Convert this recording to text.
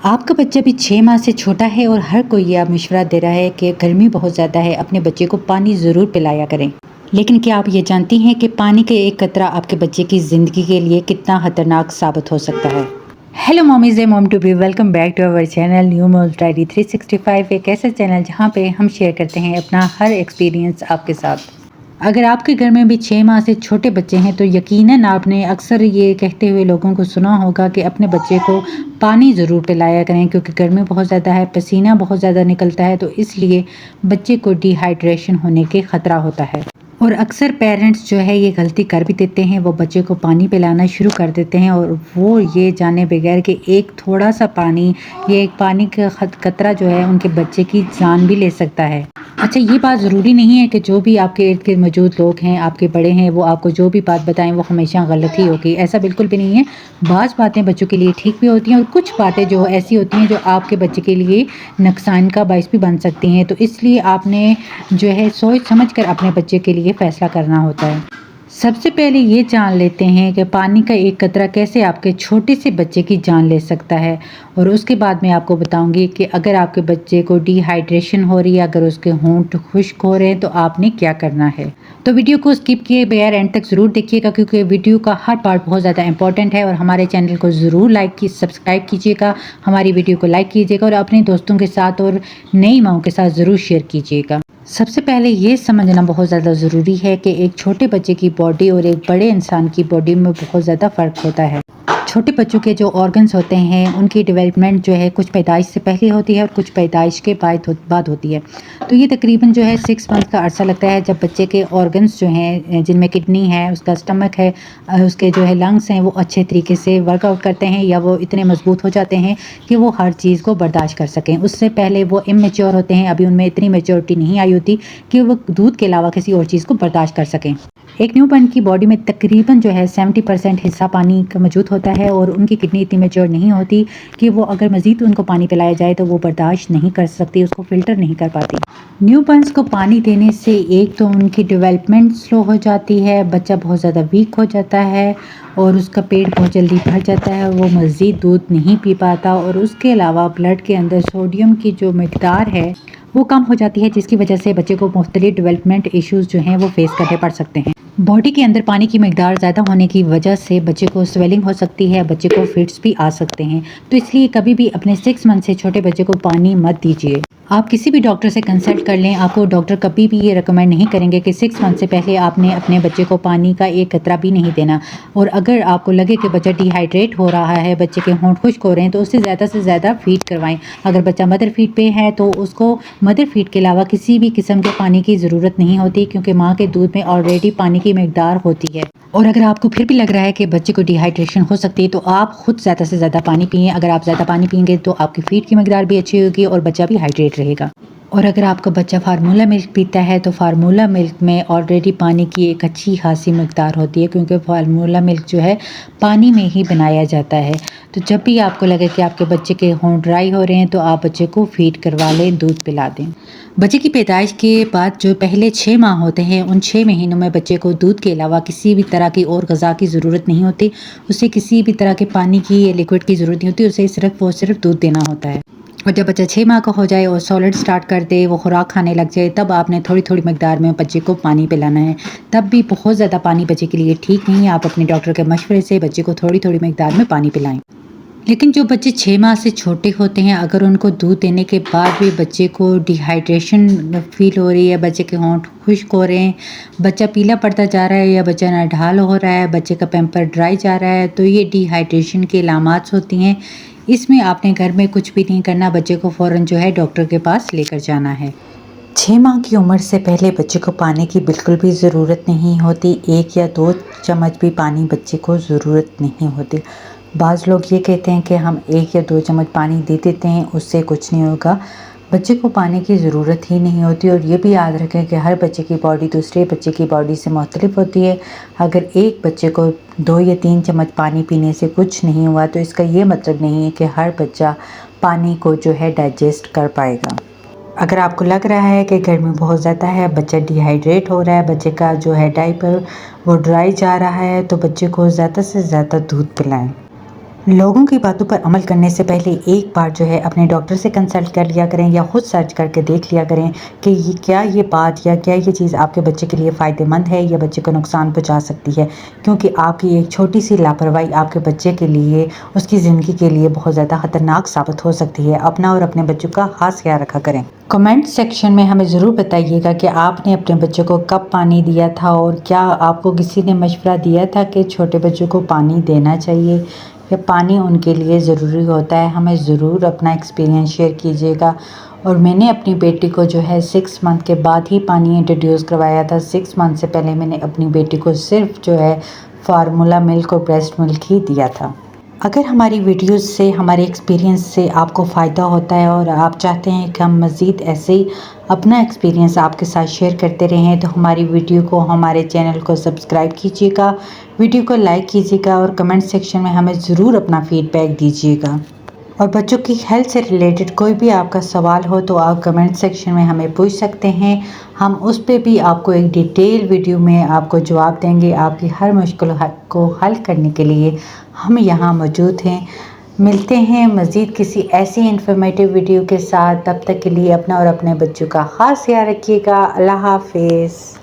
آپ کا بچہ بھی 6 ماہ سے چھوٹا ہے اور ہر کوئی یہ مشورہ دے رہا ہے کہ گرمی بہت زیادہ ہے، اپنے بچے کو پانی ضرور پلایا کریں۔ لیکن کیا آپ یہ جانتی ہیں کہ پانی کا ایک قطرہ آپ کے بچے کی زندگی کے لیے کتنا خطرناک ثابت ہو سکتا ہے؟ Hello mommies, mom to be, welcome back to our channel new moms diary 365، ایک ایسا چینل جہاں پہ ہم شیئر کرتے ہیں اپنا ہر ایکسپیرینس آپ کے ساتھ۔ اگر آپ کے گھر میں بھی 6 ماہ سے چھوٹے بچے ہیں تو یقیناً آپ نے اکثر یہ کہتے ہوئے لوگوں کو سنا ہوگا کہ اپنے بچے کو پانی ضرور پلایا کریں، کیونکہ گرمی بہت زیادہ ہے، پسینہ بہت زیادہ نکلتا ہے، تو اس لیے بچے کو ڈی ہائیڈریشن ہونے کے خطرہ ہوتا ہے۔ اور اکثر پیرنٹس جو ہے یہ غلطی کر بھی دیتے ہیں، وہ بچے کو پانی پلانا شروع کر دیتے ہیں اور وہ یہ جانے بغیر کہ ایک تھوڑا سا پانی، یہ ایک پانی کا قطرہ جو ہے ان کے بچے کی جان بھی لے سکتا ہے۔ اچھا، یہ بات ضروری نہیں ہے کہ جو بھی آپ کے ارد گرد موجود لوگ ہیں، آپ کے بڑے ہیں، وہ آپ کو جو بھی بات بتائیں وہ ہمیشہ غلط ہی ہوگی، ایسا بالکل بھی نہیں ہے۔ بعض باتیں بچوں کے لیے ٹھیک بھی ہوتی ہیں اور کچھ باتیں جو ایسی ہوتی ہیں جو آپ کے بچے کے لیے نقصان کا باعث بھی بن سکتی ہیں، تو اس لیے آپ نے جو ہے سوچ سمجھ کر اپنے بچے کے لیے فیصلہ کرنا ہوتا ہے۔ سب سے پہلے یہ جان لیتے ہیں کہ پانی کا ایک قطرہ کیسے آپ کے چھوٹے سے بچے کی جان لے سکتا ہے، اور اس کے بعد میں آپ کو بتاؤں گی کہ اگر آپ کے بچے کو ڈی ہائیڈریشن ہو رہی ہے، اگر اس کے ہونٹ خشک ہو رہے ہیں، تو آپ نے کیا کرنا ہے۔ تو ویڈیو کو اسکپ کیے بغیر اینڈ تک ضرور دیکھیے گا، کیونکہ ویڈیو کا ہر پارٹ بہت زیادہ امپورٹنٹ ہے، اور ہمارے چینل کو ضرور سبسکرائب کیجیے گا، ہماری ویڈیو کو لائک کیجیے گا اور اپنے دوستوں کے ساتھ اور نئی ماؤں کے ساتھ ضرور شیئر کیجیے گا۔ سب سے پہلے یہ سمجھنا بہت زیادہ ضروری ہے کہ ایک چھوٹے بچے کی باڈی اور ایک بڑے انسان کی باڈی میں بہت زیادہ فرق ہوتا ہے۔ چھوٹے بچوں کے جو آرگنز ہوتے ہیں ان کی ڈیولپمنٹ جو ہے کچھ پیدائش سے پہلے ہوتی ہے اور کچھ پیدائش کے بعد ہوتی ہے، تو یہ تقریباً جو ہے 6 منتھ کا عرصہ لگتا ہے جب بچے کے آرگنز جو ہیں، جن میں کڈنی ہے، اس کا اسٹمک ہے، اس کے جو ہے لنگس ہیں، وہ اچھے طریقے سے ورک آؤٹ کرتے ہیں یا وہ اتنے مضبوط ہو جاتے ہیں کہ وہ ہر چیز کو برداشت کر سکیں۔ اس سے پہلے وہ اممیچور ہوتے ہیں، ابھی ان میں اتنی میچورٹی نہیں آئی ہوتی کہ وہ دودھ کے علاوہ کسی اور چیز کو برداشت کر سکیں۔ ایک نیو بارن کی باڈی میں تقریباً جو ہے 70% حصہ پانی کا موجود ہوتا ہے، اور ان کی کڈنی اتنی میچور نہیں ہوتی کہ وہ اگر مزید ان کو پانی پلایا جائے تو وہ برداشت نہیں کر سکتی، اس کو فلٹر نہیں کر پاتی۔ نیو بارنس کو پانی دینے سے ایک تو ان کی ڈیولپمنٹ سلو ہو جاتی ہے، بچہ بہت زیادہ ویک ہو جاتا ہے اور اس کا پیٹ بہت جلدی بھر جاتا ہے، وہ مزید دودھ نہیں پی پاتا، اور اس کے علاوہ بلڈ کے اندر سوڈیم کی جو مقدار ہے وہ کم ہو جاتی ہے، جس کی وجہ سے بچے کو مختلف ڈیولپمنٹ ایشوز جو ہیں وہ فیس کرنے پڑ سکتے ہیں۔ باڈی کے اندر پانی کی مقدار زیادہ ہونے کی وجہ سے بچے کو سویلنگ ہو سکتی ہے، بچے کو فٹس بھی آ سکتے ہیں، تو اس لیے کبھی بھی اپنے 6 منتھ سے چھوٹے بچے کو پانی مت دیجیے۔ آپ کسی بھی ڈاکٹر سے کنسلٹ کر لیں، آپ کو ڈاکٹر کبھی بھی یہ ریکمینڈ نہیں کریں گے کہ 6 منتھ سے پہلے آپ نے اپنے بچے کو پانی کا ایک قطرہ بھی نہیں دینا، اور اگر آپ کو لگے کہ بچہ ڈی ہائیڈریٹ ہو رہا ہے، بچے کے ہونٹ خشک ہو رہے ہیں، تو اسے زیادہ سے زیادہ فیڈ کروائیں۔ اگر بچہ مدر فیڈ پہ ہے تو اس کو مدر فیڈ کے علاوہ کسی بھی قسم کے پانی کی ضرورت نہیں ہوتی، کیونکہ ماں کے دودھ میں آلریڈی پانی کی مقدار ہوتی ہے۔ اور اگر آپ کو پھر بھی لگ رہا ہے کہ بچے کو ڈی ہائیڈریشن ہو سکتی ہے تو آپ خود زیادہ سے زیادہ پانی پئیں۔ اگر آپ زیادہ پانی پئیں گے تو آپ کی فیڈ کی مقدار بھی اچھی ہوگی اور بچہ بھی ہائیڈریٹ رہے گا۔ اور اگر آپ کا بچہ فارمولا ملک پیتا ہے تو فارمولا ملک میں آلریڈی پانی کی ایک اچھی خاصی مقدار ہوتی ہے، کیونکہ فارمولا ملک جو ہے پانی میں ہی بنایا جاتا ہے۔ تو جب بھی آپ کو لگے کہ آپ کے بچے کے ہونٹ ڈرائی ہو رہے ہیں تو آپ بچے کو فیڈ کروا لیں، دودھ پلا دیں۔ بچے کی پیدائش کے بعد جو پہلے 6 ماہ ہوتے ہیں، ان 6 مہینوں میں بچے کو دودھ کے علاوہ کسی بھی طرح کی اور غذا کی ضرورت نہیں ہوتی، اسے کسی بھی طرح کے پانی کی یا لیکوڈ کی ضرورت نہیں ہوتی، اسے صرف دودھ دینا ہوتا ہے۔ اور جب بچہ 6 ماہ کا ہو جائے اور سالڈ سٹارٹ کر دے، وہ خوراک کھانے لگ جائے، تب آپ نے تھوڑی تھوڑی مقدار میں بچے کو پانی پلانا ہے۔ تب بھی بہت زیادہ پانی بچے کے لیے ٹھیک نہیں ہے، آپ اپنے ڈاکٹر کے مشورے سے بچے کو تھوڑی تھوڑی مقدار میں پانی پلائیں۔ لیکن جو بچے 6 ماہ سے چھوٹے ہوتے ہیں، اگر ان کو دودھ دینے کے بعد بھی بچے کو ڈی ہائیڈریشن فیل ہو رہی ہے، بچے کے ہونٹ خشک ہو رہے ہیں، بچہ پیلا پڑتا جا رہا ہے یا بچہ نڈھال ہو رہا ہے، بچے کا پیمپر ڈرائی جا رہا ہے، تو یہ ڈی ہائیڈریشن کی علامات ہوتی ہیں۔ اس میں آپ نے گھر میں کچھ بھی نہیں کرنا، بچے کو فوراً جو ہے ڈاکٹر کے پاس لے کر جانا ہے۔ 6 ماہ کی عمر سے پہلے بچے کو پانی کی بالکل بھی ضرورت نہیں ہوتی، 1 یا 2 چمچ بھی پانی بچے کو ضرورت نہیں ہوتی۔ بعض لوگ یہ کہتے ہیں کہ ہم 1 یا 2 چمچ پانی دے دیتے ہیں، اس سے کچھ نہیں ہوگا۔ بچے کو پانی کی ضرورت ہی نہیں ہوتی، اور یہ بھی یاد رکھیں کہ ہر بچے کی باڈی دوسرے بچے کی باڈی سے مختلف ہوتی ہے۔ اگر ایک بچے کو 2 یا 3 چمچ پانی پینے سے کچھ نہیں ہوا تو اس کا یہ مطلب نہیں ہے کہ ہر بچہ پانی کو جو ہے ڈائجسٹ کر پائے گا۔ اگر آپ کو لگ رہا ہے کہ گرمی بہت زیادہ ہے، بچہ ڈی ہائیڈریٹ ہو رہا ہے، بچے کا جو ہے ڈائپر وہ ڈرائی جا رہا ہے، تو بچے کو زیادہ سے زیادہ دودھ پلائیں۔ لوگوں کی باتوں پر عمل کرنے سے پہلے ایک بار جو ہے اپنے ڈاکٹر سے کنسلٹ کر لیا کریں یا خود سرچ کر کے دیکھ لیا کریں کہ یہ بات یا کیا یہ چیز آپ کے بچے کے لیے فائدہ مند ہے یا بچے کو نقصان پہنچا سکتی ہے، کیونکہ آپ کی ایک چھوٹی سی لاپرواہی آپ کے بچے کے لیے، اس کی زندگی کے لیے بہت زیادہ خطرناک ثابت ہو سکتی ہے۔ اپنا اور اپنے بچوں کا خاص خیال رکھا کریں۔ کمنٹ سیکشن میں ہمیں ضرور بتائیے گا کہ آپ نے اپنے بچوں کو کب پانی دیا تھا، اور کیا آپ کو کسی نے مشورہ دیا تھا کہ چھوٹے بچوں کو پانی دینا چاہیے یا پانی ان کے لیے ضروری ہوتا ہے۔ ہمیں ضرور اپنا ایکسپیرینس شیئر کیجیے گا۔ اور میں نے اپنی بیٹی کو جو ہے 6 منتھ کے بعد ہی پانی انٹروڈیوس کروایا تھا۔ 6 منتھ سے پہلے میں نے اپنی بیٹی کو صرف جو ہے فارمولا ملک اور بریسٹ ملک ہی دیا تھا۔ اگر ہماری ویڈیوز سے، ہمارے ایکسپیرینس سے آپ کو فائدہ ہوتا ہے اور آپ چاہتے ہیں کہ ہم مزید ایسے ہی اپنا ایکسپیرینس آپ کے ساتھ شیئر کرتے رہیں، تو ہماری ویڈیو کو، ہمارے چینل کو سبسکرائب کیجیے گا، ویڈیو کو لائک کیجیے گا اور کمنٹ سیکشن میں ہمیں ضرور اپنا فیڈ بیک دیجیے گا۔ اور بچوں کی ہیلتھ سے ریلیٹڈ کوئی بھی آپ کا سوال ہو تو آپ کمنٹ سیکشن میں ہمیں پوچھ سکتے ہیں، ہم اس پہ بھی آپ کو ایک ڈیٹیل ویڈیو میں آپ کو جواب دیں گے۔ آپ کی ہر مشکل کو حل کرنے کے لیے ہم یہاں موجود ہیں۔ ملتے ہیں مزید کسی ایسی انفارمیٹیو ویڈیو کے ساتھ، تب تک کے لیے اپنا اور اپنے بچوں کا خاص خیال رکھیے گا۔ اللہ حافظ۔